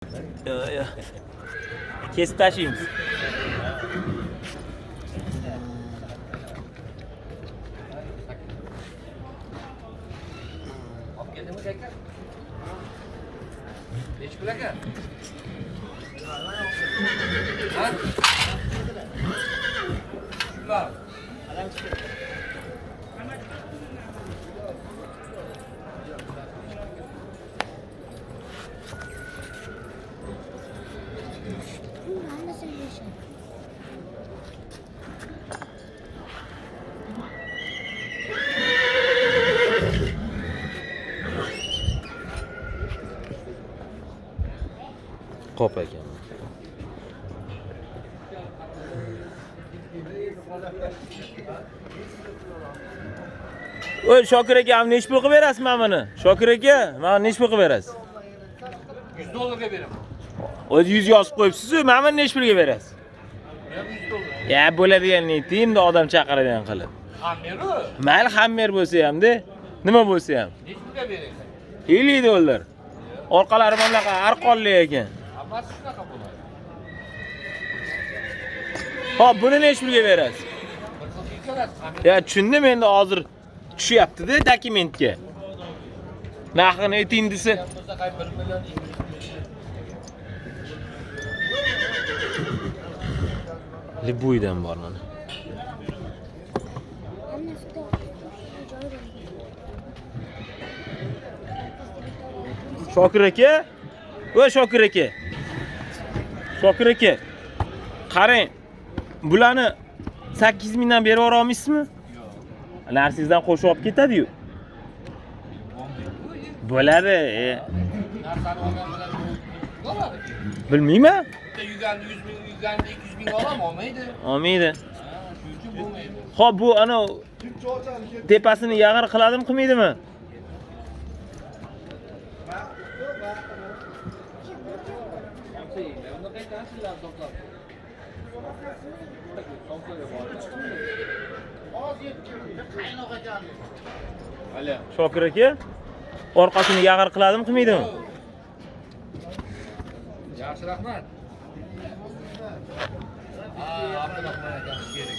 Yo'q. Kesib tashlaymiz. Olib keldingmi aka? Nech pul aka? Ha? Shular. Qop ekan. Oy, Shokir aka, ham nech pul qilib berasiz mana buni? Shokir aka, mana nech pul qilib berasiz? $100 beraman. O'z 100 yozib qo'yibsiz-ku, mana buni nech pulga berasiz? $100. Ya, bo'ladiganini ayting, endi odam chaqiradigan qilib. Hammeru? Mayli, hammer bo'lsa ham-da, nima bo'lsa ham. Nech pulga beraysan? $50. Orqalari mana bunaqa arqonli ekan. Hammasi shunaqa bo'ladi. Hop, buni nech pulga berasiz? 1 xil keladi. Ya, tushundim, endi hozir tushyapti-da dokumentga. Narxini ayting desa. Bo'lsa qay 1 million 200 Liboydan bor mana. Shokir aka? Voy Shokir aka. Shokir aka. Qarang. Bularni 8 mingdan berib yora olmaysizmi? Yo'q. Narsingizdan qo'shib olib ketadi-yu. Bo'ladi. Narsani olgan bilan bo'ladi. Bilmayman. Bitta 100 ming, 200 ming olaman, olmaydi. Olmaydi. Shuning uchun bo'lmaydi. Xo'p, bu ana tepasini yag'ir qiladimi, qilmaydimi? Shokir aka, orqasini yag'ir qiladimi, qilmaydimi? Yaxshi, rahmat. Abdurahmon akamiz kerak.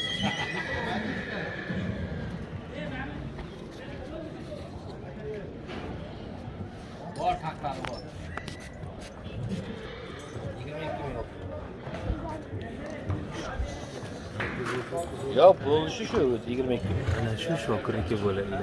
Bor taqlari bor. 22 ming. Yo'q, bo'lishi shu 22 ming. Ana shu Shokir aka bo'ladi.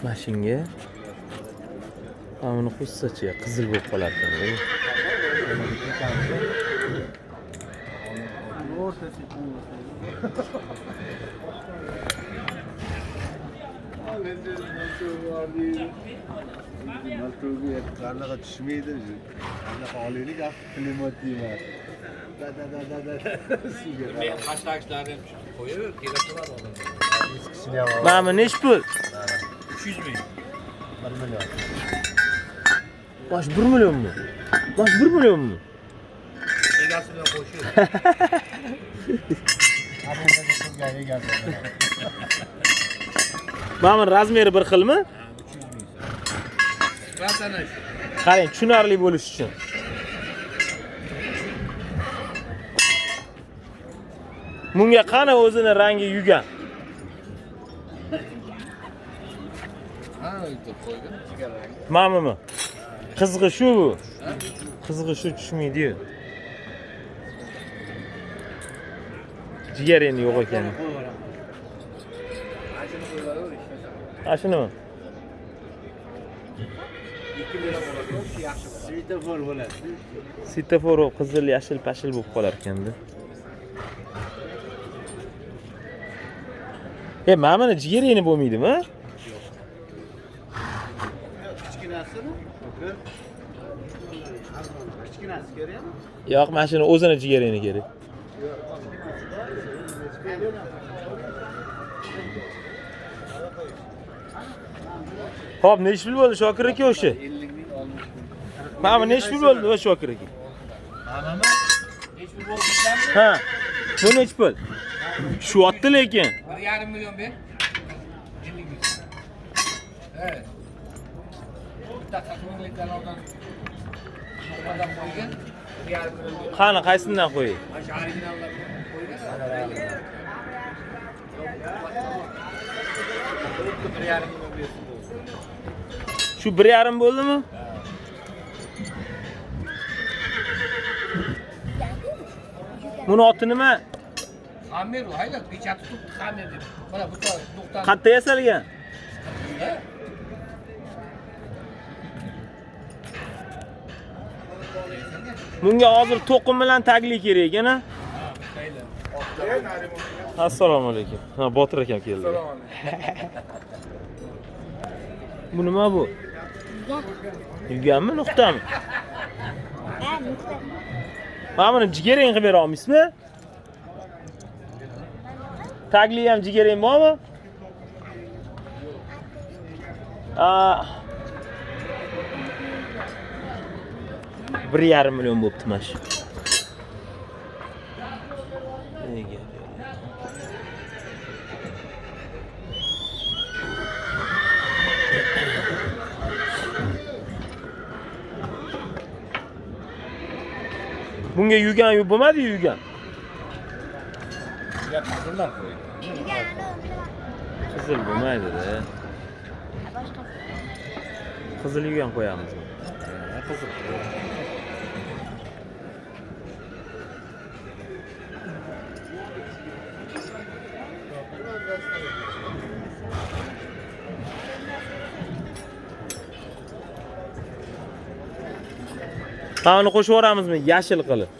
Mashinga uni qo'shsachi qizil bo'lib qolar ekan. Qanaqa tushmaydi. Qanaqa olaylik, klimat deyman. Men hashtaglarni qo'yib, kelib turadi odamlar. Mana bu nech pul? 300 ming. 1 million. Bosh 1 millionmi? Bosh 1 millionmi? Egasi bilan qo'shib. Aslida turgan egasi. Mana bu razmeri bir xilmi? 300 ming. Qanchani shu? Qarang, tushunarli bo'lish uchun. Bunga qani o'zini rangi yugan. Ha, deb qo'ygan. Sigara. Ma'lummi? Qizg'i shu bu. Qizg'i shu tushmaydi-yu. Jigar endi yo'q ekan. Mana shunimi? 2 million bo'ladi. Shu yaxshi bo'ladi. Svetofor bo'ladi. Svetofor qizil, yashil, pashil bo'lib qolar ekanda. Mana buni jigareni bo'lmaydimi? Kichkinasimi? Kichkinasi kerakmi? Yo'q, mana shuni o'zini jigareni kerak. Xo'p, nechi pul bo'ldi Shokir aka o'sha? 50 ming olmuş. Mana bu nechi pul bo'ldi o'sha Shokir aka? Hamama nechi pul bo'ldi bizlarmi? Ha. Bu nechi pul? Shu otdi lekin. 1,5 million ber. 50 ming. Evet. Bitta qahramonlik kanaldan odam qo'ygan 1,5 million ber. Qani qaysidan qo'yay? Mana shu originallarni qo'ygan. 1,5 million bersin. Shu 1,5 bo'ldimi? Buni oti nima? Xamir u, hayla, pechat tutib xamir deb. Mana bu to'xtan. Qayerda yasalgan? Bunga hozir to'qim bilan tagli kerak ekan-a? Assalomu alaykum. Ha, Botir akam keldi. Bu nima bu? Yuganmi, nuqtami? Ha, nuqta. Mana buni jigarang qilib bera olmaysizmi? Tagli ham jigarang bormi? Bir 1,5 million bo'pti mana shu. Bunga yugan bo'lmadi, yugan. Ya qizillar qo'ydi. Qizil bo'lmaydi-da. Boshqa. Qizil yugan qo'yamiz. Qizil. Qani qo'shib yuboramizmi? Yashil qilib.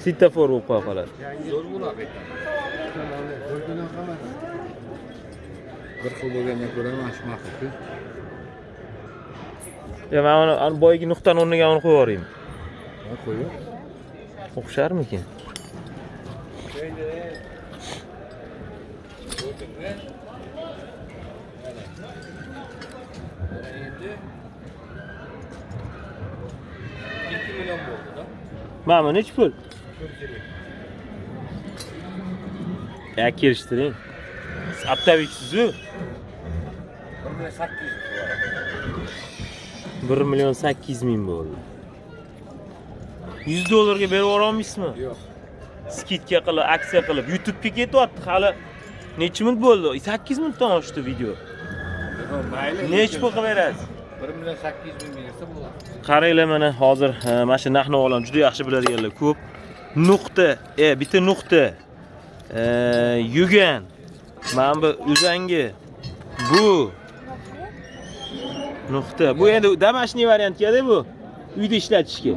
Svetofor bo'lib qo'ya qoladi. Zo'r bo'ladi. Bir xil bo'lgandan ko'ra mana shu ma'qul-ku. Ya men uni boyagi nuqtani o'rniga uni qo'yib yuboraymi? Ha, qo'yib. O'xsharmikin? Mana bu nechi pul? Ya kelishtiring. Aptaviksiz-ku. 1 million 800 ming bo'ldi. 100 dollarga berib yubora olmaysizmi? Yo'q. Skidka qilib, aksiya qilib YouTube'ga ketyapti. Hali necha minut bo'ldi? 8 minutdan oshdi video. Mayli. Necha pul qilib berasiz? 1 million 800 ming bersa bo'ladi. Qaranglar, mana hozir mana shu narx-navolarni juda yaxshi biladiganlar ko'p. Nuqta, bitta nuqta. Yugan. Mana bu uzangi. Bu nuqta. Bu endi damashniy variantga-da bu. Uyda ishlatishga.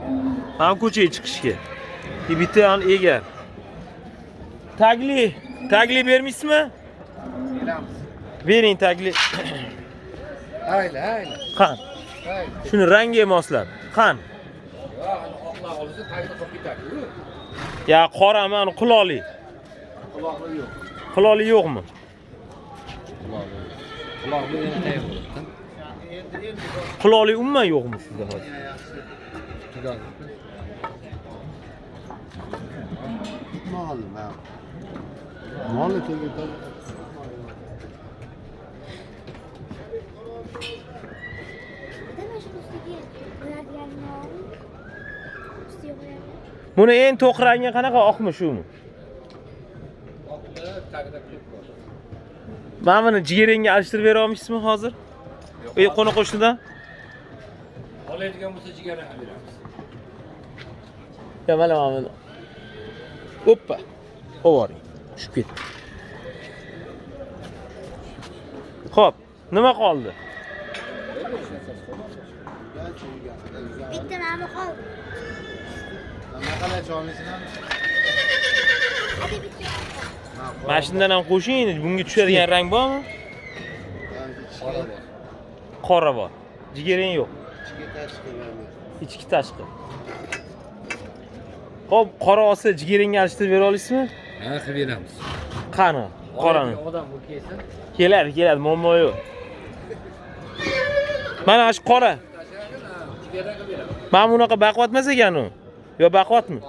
Ham ko'chaga chiqishga. Bitta egar. Tagli bermaysizmi? Beramiz. Bering tagli. Hayla. Qan. Hayla. Shuni rangiga moslab. Qan. Yo'q, oqlar olsa tagida qolib ketadi-ku. Ya qora mana quloqli. Quloqli yo'q. Quloqli yo'qmi? Quloqli yana tayyor bo'ladi. Quloqli umuman yo'qmi sizda hozir? Tugadi. Molni tegib Nima shu ustiga qo'yadiganini olib, ustiga qo'yadi. Buni eng to'q rangi qanaqa, oqmi shumi? Oqlar tagida klip bor. Mana buni jigarangga alishtirib bera olmaysizmi hozir? Qo'ni qo'shnidan? Oladigan bo'lsa jigara ham beramiz. Ya mana buni. Oppa. Ovoring. Tushib ketdi. Xo'p, nima qoldi? Bitti ma'mi qoldi. Ne kadar çoğunluğun? Hadi bitti. Mana shundan ham qo'shing, bunga tushadigan rang bormi? Qora bor. Jigaring yo'q. Ichki tashqi. Xo'p, qora olsa jigaringga alishtirib bera olasizmi? Ha, qilib beramiz. Qani, qorani. Odam bu kelsin. Keladi, muammo yo'q. Mana shu qora. Jigardan qilib beramiz. Mana bunaqa baquvvat emas ekan u. Yo baquvvatmi?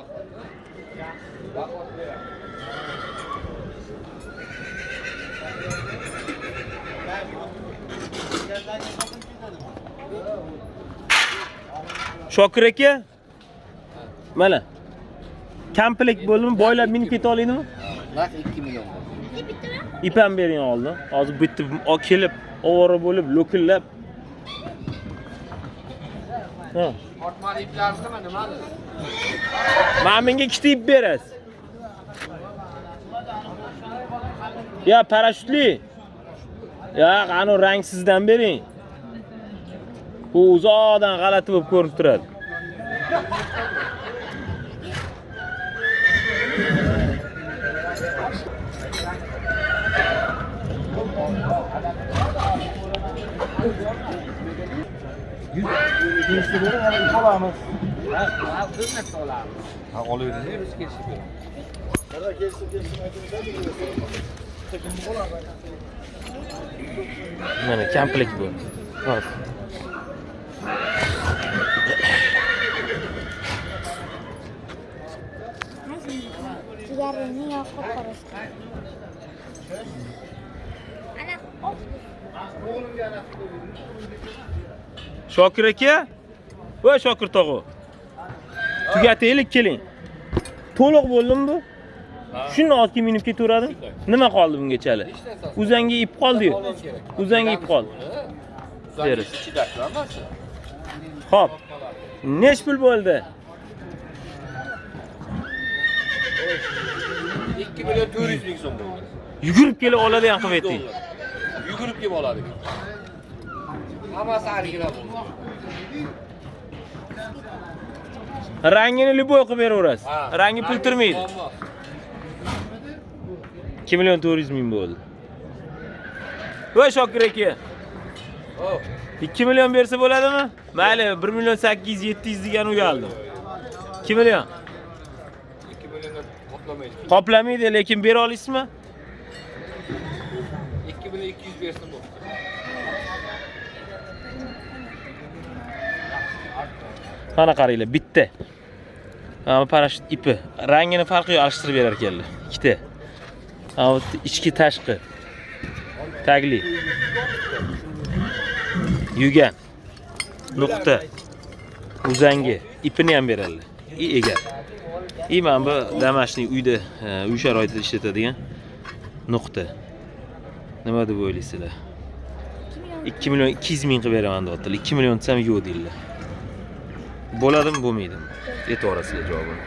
Shokir aka. Mana. Komplet bo'ldimi? Boylab minib keta oladimi? Bak 2 milyon. Bittimi? Ip ham bering oldin. Hozir bitta kelib, ovora bo'lib, lo'killab. Ha. Ortmali iplarni nimadi? Mana menga ikkita ip berasiz. Ya parashyutli. Ya qani rangsizdan bering. Bu uzoqdan g'alati bo'lib ko'rinib turadi. Ha, olaveradi, biz kelishib Mana komplet bu. Hop. Jigaringni yoqib qo'yasiz. Ana of. Shokir aka. Voy Shokir tog'a. Tugataylik keling. To'liq bo'ldimi bu? Shuni olib minib ketaveradi. Nima qoldi bungacha hali? Uzangi ip qoldi-yu. Uzangi ip qoldi. Berasiz. Xo'p. Nech pul bo'ldi? 2 million 400 ming so'm bo'ldi. Yugurib kelib oladigan qilib ayting. Yugurib kelib oladik. Hammasi original bo'ldi. Rangini liboy qilib beraverasiz. Rangi pul turmaydi. 2 million 400 ming bo'ldi. Voy Shokir aka. Hop. 2 million bersa bo'ladimi? Mayli, 1 million 800 700 degan uyaldim. 2 million. 2 millionga qoplamaydi. Qoplamaydi, lekin bera olasizmi? 2 million 200 bersin bu. Mana qaranglar, bitta. Mana parashyut ipi. Rangini farqi yo'q, alishtirib berar ekanlar. Ikkita. Mana ichki tashqi. Tagli. Yugan. Nuqta. Uzangi. Ipini ham beradilar. Egar. Mana bu Damashning uyda, uy sharoitida ishlatadigan nuqta. Nima deb o'ylaysizlar? 2 million 200 ming qilib beraman deyaptilar. 2 million desam yo'q deydilar. Bo'ladimi, bo'lmaydimi? Aytaverasizlar javobini.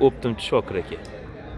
O'pdim Shokir aka.